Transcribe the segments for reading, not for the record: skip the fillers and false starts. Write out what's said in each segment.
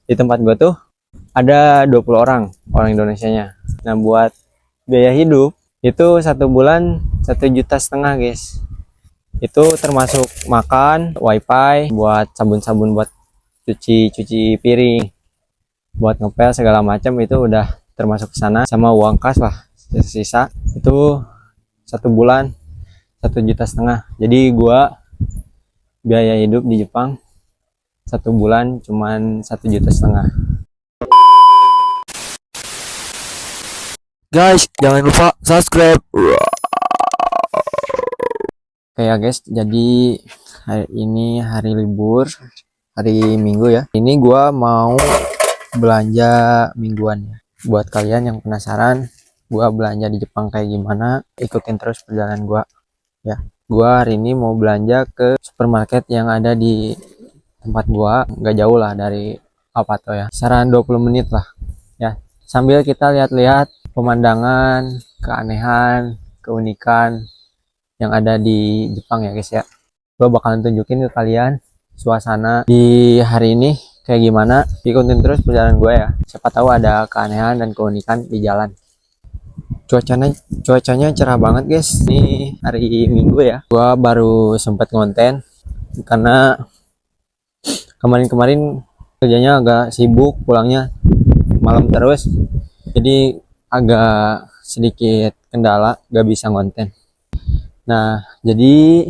Di tempat gua tuh ada 20 orang Indonesianya. Nah, buat biaya hidup itu 1 bulan 1,5 juta guys. Itu termasuk makan, wifi, buat sabun-sabun, buat cuci piring, buat ngepel segala macam, itu udah termasuk ke sana, sama uang kas lah sisa itu 1 bulan 1,5 juta. Jadi gua biaya hidup di Jepang 1 bulan cuman 1,5 juta. Guys, jangan lupa subscribe. Oke ya guys, jadi hari ini hari libur, hari Minggu ya. Ini gua mau belanja mingguan ya. Buat kalian yang penasaran gua belanja di Jepang kayak gimana, ikutin terus perjalanan gua ya. Gua hari ini mau belanja ke supermarket yang ada di tempat gua, nggak jauh lah dari Apato ya. Saran 20 menit lah ya. Sambil kita lihat-lihat pemandangan, keanehan, keunikan yang ada di Jepang ya guys ya. Gue bakalan tunjukin ke kalian suasana di hari ini kayak gimana. Ikutin terus perjalanan gue ya, siapa tahu ada keanehan dan keunikan di jalan. Cuacanya cerah banget guys. Ini hari Minggu ya. Gue baru sempat ngonten karena kemarin kerjanya agak sibuk, pulangnya malam terus, jadi agak sedikit kendala gak bisa ngonten. Nah, jadi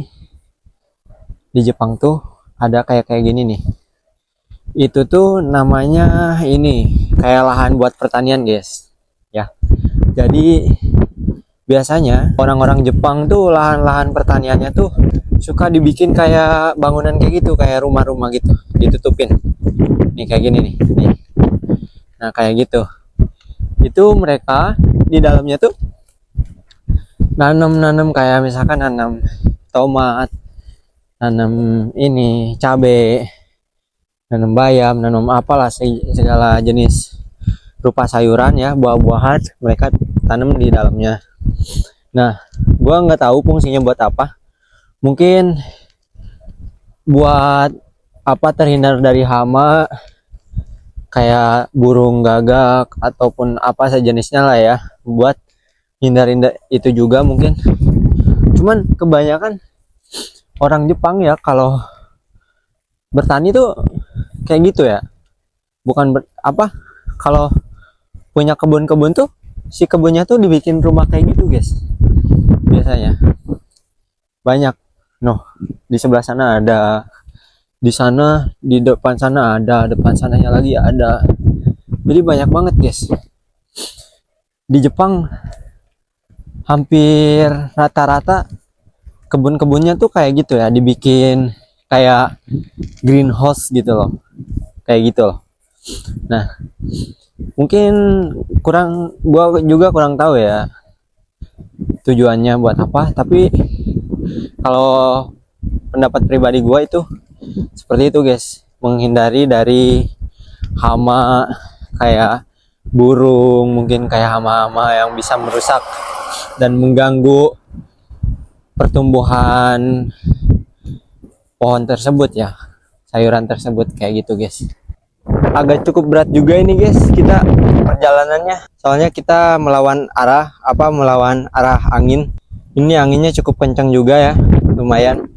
di Jepang tuh ada kayak gini nih. Itu tuh namanya ini kayak lahan buat pertanian, guys. Ya. Jadi biasanya orang-orang Jepang tuh lahan-lahan pertaniannya tuh suka dibikin kayak bangunan kayak gitu, kayak rumah-rumah gitu, ditutupin. Nih kayak gini nih. Nih. Nah, kayak gitu. Itu mereka di dalamnya tuh nanam kayak misalkan nanam tomat, nanam ini cabe, nanam bayam, nanam apalah segala jenis rupa sayuran ya, buah-buahan mereka tanam di dalamnya. Nah, gua nggak tahu fungsinya buat apa. Mungkin buat apa, terhindar dari hama kayak burung gagak ataupun apa sejenisnya lah ya, buat hindarin itu juga mungkin. Cuman kebanyakan orang Jepang ya kalau bertani tuh kayak gitu ya, bukan kalau punya kebun tuh si kebunnya tuh dibikin rumah kayak gitu guys, biasanya banyak. Noh, di sebelah sana ada, di sana, di depan sana ada, depan sananya lagi ada. Jadi banyak banget guys. Di Jepang hampir rata-rata kebun-kebunnya tuh kayak gitu ya, dibikin kayak greenhouse gitu loh, kayak gitu loh. Nah, mungkin gua juga kurang tahu ya tujuannya buat apa, tapi kalau pendapat pribadi gua itu seperti itu guys, menghindari dari hama kayak burung, mungkin kayak hama-hama yang bisa merusak dan mengganggu pertumbuhan pohon tersebut ya, sayuran tersebut kayak gitu guys. Agak cukup berat juga ini guys kita perjalanannya, soalnya kita melawan arah angin. Ini anginnya cukup kencang juga ya, lumayan.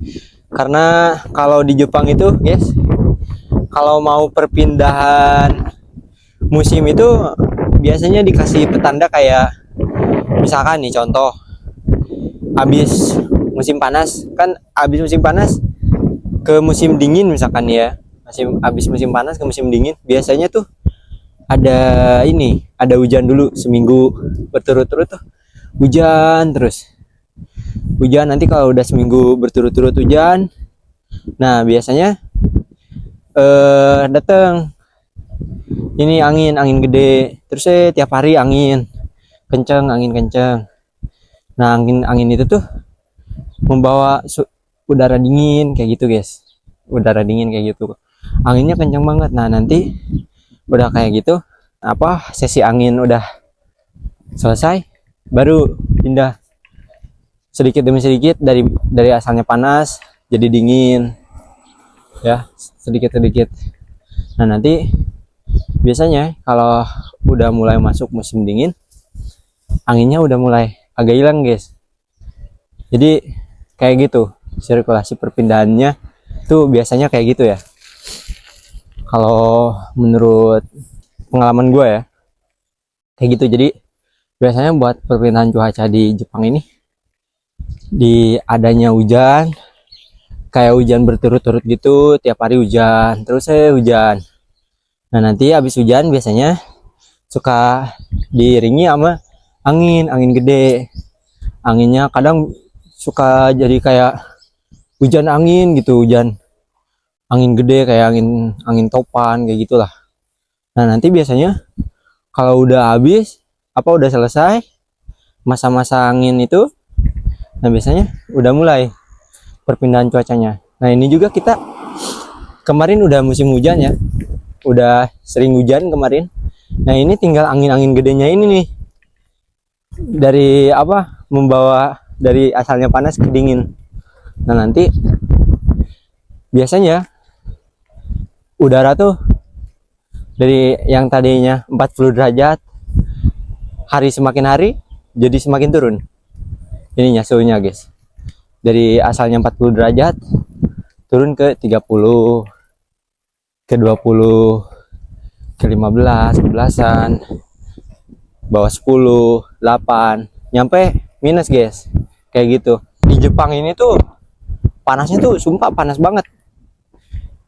Karena kalau di Jepang itu guys, kalau mau perpindahan musim itu biasanya dikasih petanda kayak misalkan nih contoh, habis musim panas ke musim dingin misalkan ya, habis musim panas ke musim dingin, biasanya tuh ada hujan dulu seminggu berturut-turut tuh, hujan terus. Hujan, nanti kalau udah seminggu berturut-turut hujan, nah biasanya datang ini angin gede, terus tiap hari angin kenceng. Nah, angin itu tuh membawa udara dingin kayak gitu guys, udara dingin kayak gitu, anginnya kenceng banget. Nah, nanti udah kayak gitu, sesi angin udah selesai, baru pindah sedikit demi sedikit dari asalnya panas jadi dingin ya, sedikit. Nah, nanti biasanya kalau udah mulai masuk musim dingin, anginnya udah mulai agak hilang guys. Jadi kayak gitu sirkulasi perpindahannya tuh biasanya kayak gitu ya. Kalau menurut pengalaman gue ya kayak gitu. Jadi biasanya buat perpindahan cuaca di Jepang ini, di adanya hujan, kayak hujan berturut-turut gitu, tiap hari hujan terus hujan. Nah nanti habis hujan biasanya suka diiringi sama angin gede. Anginnya kadang suka jadi kayak hujan angin gitu, hujan angin gede kayak angin topan kayak gitulah. Nah nanti biasanya kalau udah habis udah selesai masa-masa angin itu, nah biasanya udah mulai perpindahan cuacanya. Nah ini juga kita kemarin udah musim hujan ya, udah sering hujan kemarin. Nah ini tinggal angin-angin gedenya ini nih, dari membawa dari asalnya panas ke dingin. Nah nanti biasanya udara tuh dari yang tadinya 40 derajat, hari semakin hari jadi semakin turun ininya suhunya guys. Dari asalnya 40 derajat turun ke 30, ke 20, ke 15, 11-an, bawah 10, 8, nyampe minus guys. Kayak gitu. Di Jepang ini tuh panasnya tuh sumpah panas banget.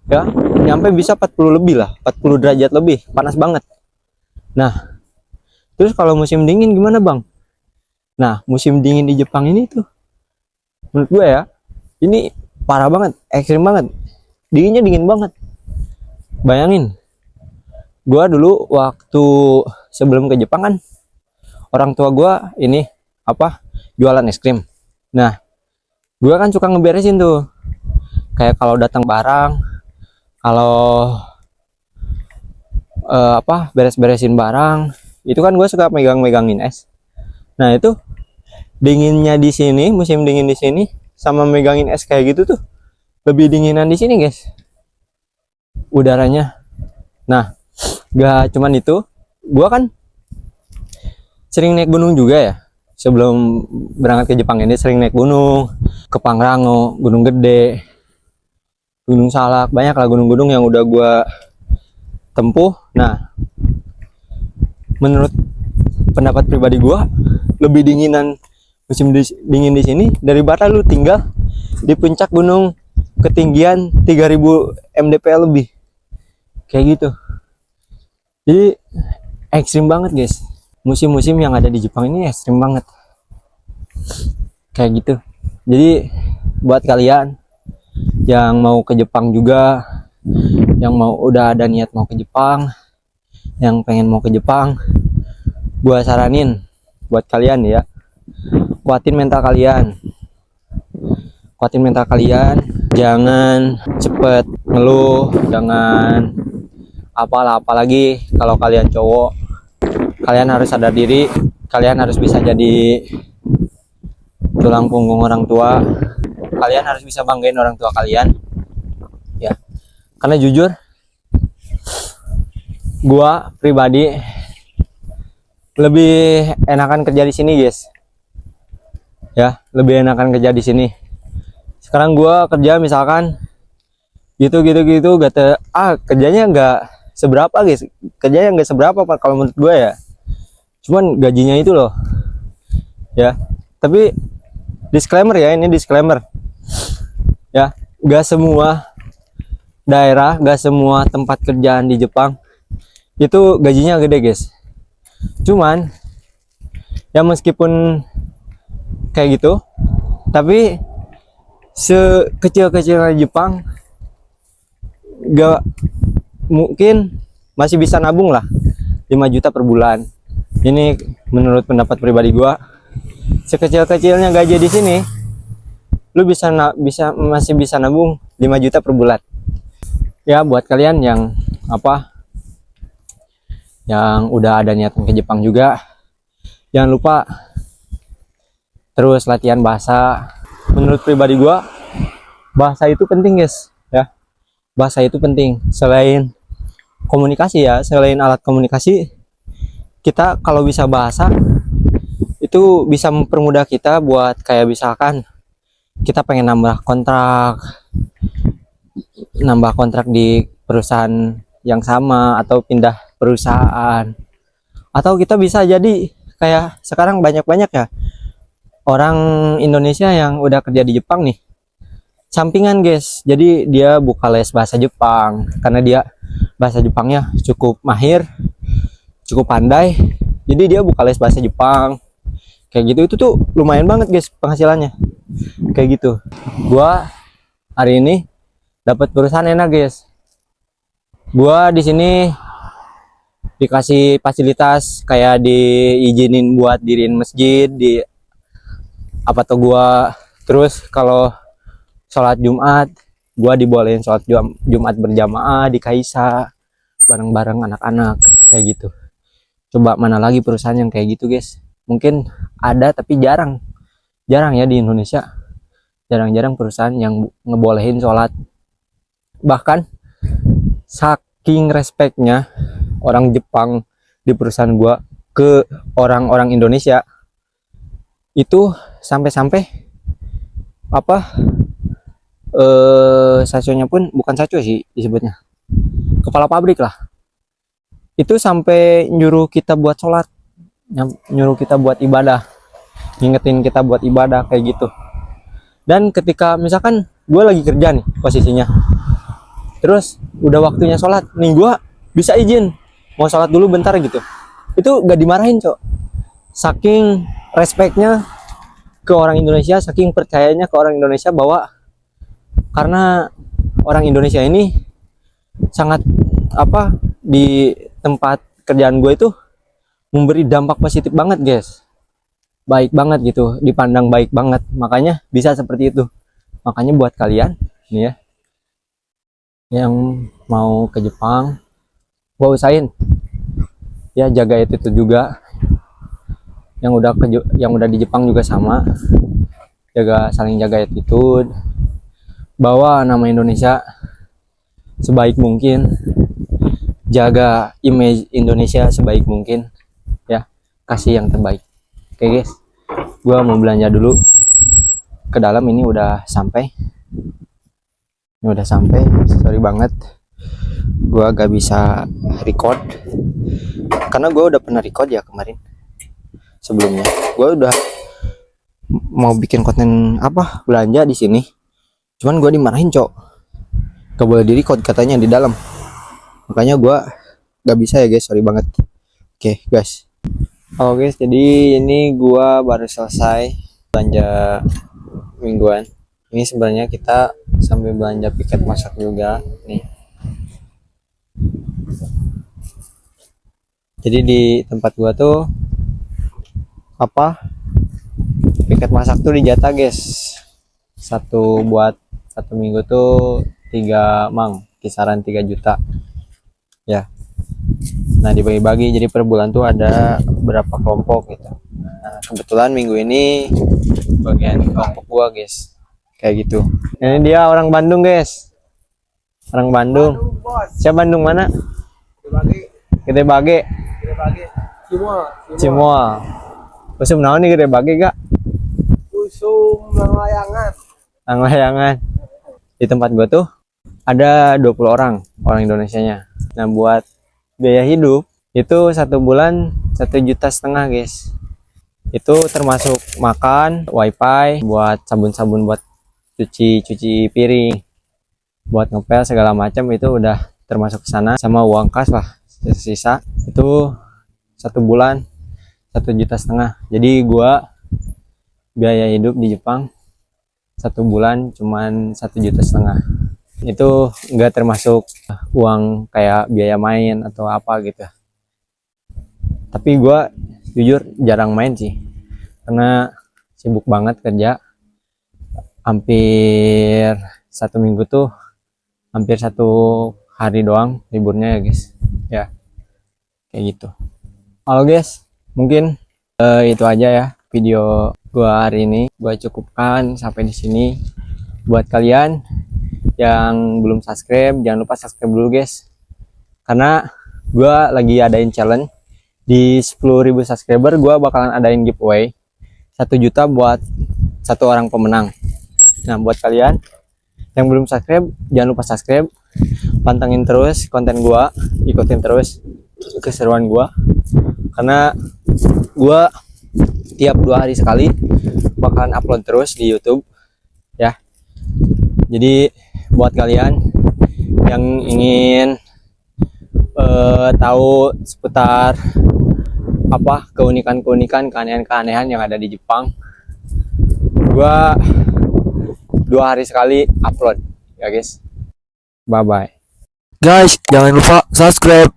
Ya, nyampe bisa 40 lebih lah, 40 derajat lebih, panas banget. Nah, terus kalau musim dingin gimana bang? Nah, musim dingin di Jepang ini tuh menurut gue ya, ini parah banget, ekstrim banget. Dinginnya dingin banget. Bayangin, gue dulu waktu sebelum ke Jepang kan, orang tua gue ini jualan es krim. Nah, gue kan suka ngeberesin tuh, kayak kalau datang barang, kalau beres-beresin barang, itu kan gue suka megangin es. Nah itu dinginnya di sini, musim dingin di sini, sama megangin es kayak gitu tuh lebih dinginan di sini guys, udaranya. Nah, gak cuman itu, gua kan sering naik gunung juga ya. Sebelum berangkat ke Jepang ini sering naik gunung, ke Pangrango, Gunung Gede, Gunung Salak, banyak lah gunung-gunung yang udah gua tempuh. Nah, menurut pendapat pribadi gua, lebih dinginan musim dingin di sini daripada lu tinggal di puncak gunung ketinggian 3000 mdpl lebih, kayak gitu. Jadi ekstrim banget guys, musim-musim yang ada di Jepang ini ekstrim banget, kayak gitu. Jadi buat kalian yang mau ke Jepang juga, yang udah ada niat mau ke Jepang, yang pengen mau ke Jepang, gua saranin buat kalian ya, kuatin mental kalian, jangan cepet ngeluh, jangan apalagi kalau kalian cowok, kalian harus sadar diri, kalian harus bisa jadi tulang punggung orang tua, kalian harus bisa banggain orang tua kalian ya. Karena jujur gua pribadi lebih enakan kerja di sini guys ya, lebih enakan kerja di sini. Sekarang gua kerja misalkan gitu kerjanya nggak seberapa guys, kerjanya nggak seberapa Pak, kalau menurut gue ya, cuman gajinya itu loh ya. Tapi disclaimer ya, ini disclaimer ya, nggak semua daerah, nggak semua tempat kerjaan di Jepang itu gajinya gede guys. Cuman ya meskipun kayak gitu, tapi sekecil-kecilnya Jepang gak mungkin masih bisa nabung lah 5 juta per bulan. Ini menurut pendapat pribadi gua, sekecil-kecilnya gaji di sini lu masih bisa nabung 5 juta per bulan ya. Buat kalian yang yang udah ada niatan ke Jepang juga, jangan lupa terus latihan bahasa. Menurut pribadi gua, bahasa itu penting guys ya, bahasa itu penting. Selain komunikasi ya. Selain alat komunikasi, kita kalau bisa bahasa itu bisa mempermudah kita buat kayak misalkan kita pengen nambah kontrak di perusahaan yang sama atau pindah perusahaan, atau kita bisa jadi kayak sekarang banyak-banyak ya orang Indonesia yang udah kerja di Jepang nih, sampingan guys. Jadi dia buka les bahasa Jepang karena dia bahasa Jepangnya cukup mahir, cukup pandai, jadi dia buka les bahasa Jepang kayak gitu. Itu tuh lumayan banget guys penghasilannya kayak gitu. Gua hari ini dapat perusahaan enak guys. Gua di sini dikasih fasilitas kayak diizinin buat diriin masjid di apa tuh gua. Terus kalau sholat Jumat gua dibolehin sholat Jumat berjamaah di Kaisa bareng-bareng anak-anak kayak gitu. Coba mana lagi perusahaan yang kayak gitu guys? Mungkin ada tapi jarang ya di Indonesia. Jarang-jarang perusahaan yang ngebolehin sholat. Bahkan saking respectnya orang Jepang di perusahaan gua ke orang-orang Indonesia, itu sampai-sampai apa saconya pun bukan saco sih disebutnya, kepala pabrik lah, itu sampai nyuruh kita buat sholat, nyuruh kita buat ibadah, ngingetin kita buat ibadah kayak gitu. Dan ketika misalkan gue lagi kerja nih posisinya, terus udah waktunya sholat nih, gue bisa izin mau sholat dulu bentar gitu, itu gak dimarahin cok. Saking respectnya ke orang Indonesia, saking percayanya ke orang Indonesia, bahwa karena orang Indonesia ini sangat apa di tempat kerjaan gue itu memberi dampak positif banget guys, baik banget gitu, dipandang baik banget, makanya bisa seperti itu. Makanya buat kalian nih ya yang mau ke Jepang, gua usahain ya jaga itu juga. Yang udah di Jepang juga sama, saling jaga attitude, bawa nama Indonesia sebaik mungkin, jaga image Indonesia sebaik mungkin ya, kasih yang terbaik. Oke guys, gua mau belanja dulu ke dalam. Ini udah sampai, sorry banget gua gak bisa record karena gua udah pernah record ya kemarin sebelumnya. Gua udah mau bikin konten apa belanja di sini, cuman gua dimarahin cok, gak boleh di record katanya di dalam, makanya gua gak bisa ya guys, sorry banget. Oke guys, guys, jadi ini gua baru selesai belanja mingguan. Ini sebenarnya kita sambil belanja piket masak juga nih. Jadi di tempat gua tuh apa piket masak tuh dijatah guys, satu buat satu minggu tuh 3 mang, kisaran 3 juta ya. Nah dibagi-bagi, jadi per bulan tuh ada berapa kelompok gitu. Nah kebetulan minggu ini bagian kelompok gua guys kayak gitu. Ini dia orang Bandung guys, orang Bandung. Siapa Bandung mana? Gede Bage. Cimoa. Usum naon nih Gede Bage gak? Usum Layangan. Di tempat gua tuh ada 20 orang Indonesianya. Nah buat biaya hidup itu satu bulan 1,5 juta guys. Itu termasuk makan, wifi, buat sabun-sabun buat cuci piring, buat ngepel segala macam, itu udah termasuk ke sana, sama uang kas lah sisa. Itu satu bulan 1,5 juta. Jadi gua biaya hidup di Jepang satu bulan cuman 1,5 juta. Itu enggak termasuk uang kayak biaya main atau apa gitu. Tapi gua jujur jarang main sih, karena sibuk banget kerja. Hampir 1 minggu tuh hampir 1 hari doang liburnya ya guys ya, kayak gitu. Halo guys, mungkin itu aja ya video gua hari ini. Gua cukupkan sampai di sini. Buat kalian yang belum subscribe, jangan lupa subscribe dulu guys, karena gue lagi adain challenge di 10.000 subscriber. Gue bakalan adain giveaway 1 juta buat 1 orang pemenang. Nah, buat kalian yang belum subscribe, jangan lupa subscribe, pantengin terus konten gue, ikutin terus keseruan gue, karena gue tiap 2 hari sekali bakalan upload terus di YouTube ya. Jadi buat kalian yang ingin tahu seputar keunikan-keunikan, keanehan-keanehan yang ada di Jepang, gua 2 hari sekali upload ya guys. Bye bye Guys, jangan lupa subscribe.